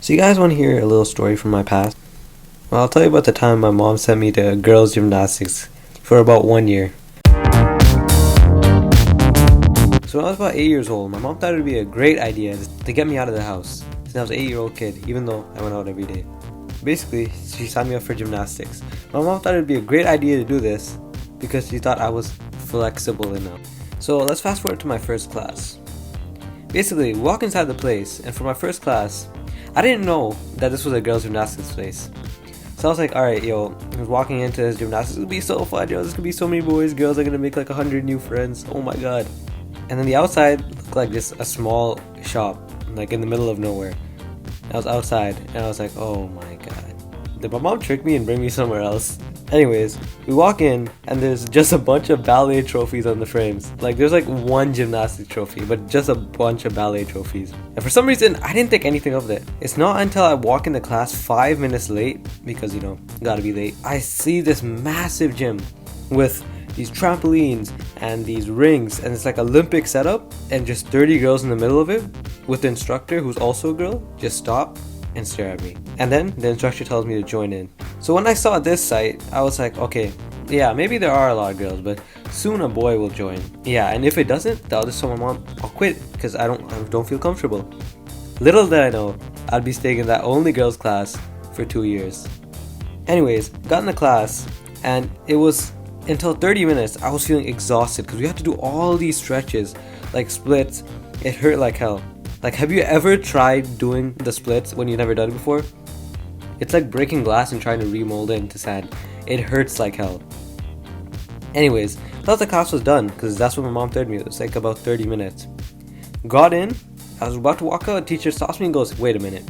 So you guys want to hear a little story from my past? Well, I'll tell you about the time my mom sent me to girls gymnastics for about 1 year. So when I was about 8 years old, my mom thought it would be a great idea to get me out of the house since I was an 8-year-old kid, even though I went out every day. Basically, she signed me up for gymnastics. My mom thought it would be a great idea to do this because she thought I was flexible enough. So let's fast forward to my first class. Basically, we walk inside the place, and for my first class, I didn't know that this was a girls' gymnastics place. So I was like, alright, yo, I was walking into this gymnastics, it'll be so fun, yo, there's gonna be so many boys, girls are gonna make like 100 new friends, oh my god. And then the outside looked like just a small shop, like in the middle of nowhere. I was outside, and I was like, oh my god. Did my mom trick me and bring me somewhere else? Anyways, we walk in, and there's just a bunch of ballet trophies on the frames. Like, there's like one gymnastics trophy, but just a bunch of ballet trophies. And for some reason, I didn't think anything of it. It's not until I walk into class 5 minutes late, because, you know, gotta be late, I see this massive gym with these trampolines and these rings, and it's like Olympic setup, and just 30 girls in the middle of it, with the instructor, who's also a girl, just stop and stare at me. And then the instructor tells me to join in. So when I saw this site, I was like, okay, yeah, maybe there are a lot of girls, but soon a boy will join. Yeah, and if it doesn't, I'll just tell my mom I'll quit because I don't feel comfortable. Little did I know, I'd be staying in that only girls class for 2 years. Anyways, got in the class, and it was until 30 minutes I was feeling exhausted because we had to do all these stretches, like splits. It hurt like hell. Like, have you ever tried doing the splits when you've never done it before? It's like breaking glass and trying to remold it into sand. It hurts like hell. Anyways, thought the class was done because that's what my mom told me. It was like about 30 minutes. Got in, I was about to walk out, a teacher stops me and goes, wait a minute,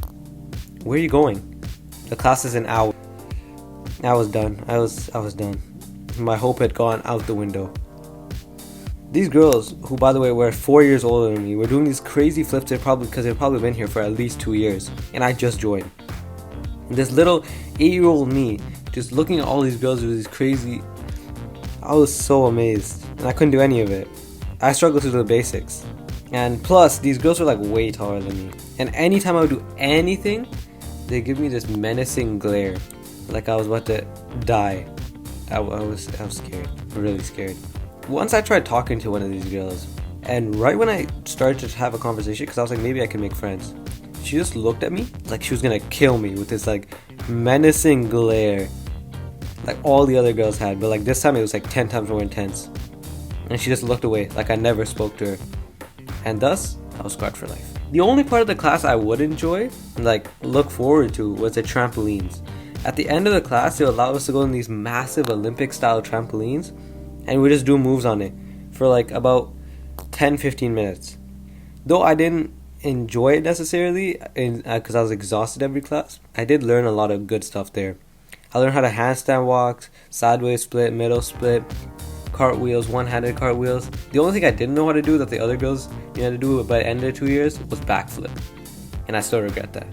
where are you going? The class is an hour. I was done. I was done. My hope had gone out the window. These girls, who by the way were 4 years older than me, were doing these crazy flips because they've probably been here for at least 2 years, and I just joined. This little 8-year-old me, just looking at all these girls do these crazy, I was so amazed, and I couldn't do any of it. I struggled to do the basics. And plus, these girls were like way taller than me. And anytime I would do anything, they give me this menacing glare, like I was about to die. I was scared, really scared. Once I tried talking to one of these girls, and right when I started to have a conversation, because I was like, maybe I can make friends, she just looked at me like she was gonna kill me with this like menacing glare, like all the other girls had, but like this time it was like 10 times more intense. And she just looked away like I never spoke to her, and thus I was scarred for life. The only part of the class I would enjoy, like look forward to, was the trampolines. At the end of the class, they would allow us to go on these massive Olympic style trampolines, and we just do moves on it for like about 10-15 minutes. Though I didn't enjoy it necessarily because I was exhausted every class, I did learn a lot of good stuff there. I learned how to handstand walks, sideways split, middle split, cartwheels, one-handed cartwheels. The only thing I didn't know how to do that the other girls knew how to do by the end of 2 years was backflip, and I still regret that.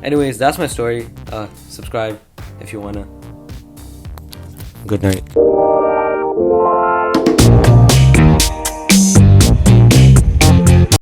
Anyways, that's my story. Subscribe if you wanna. Good night.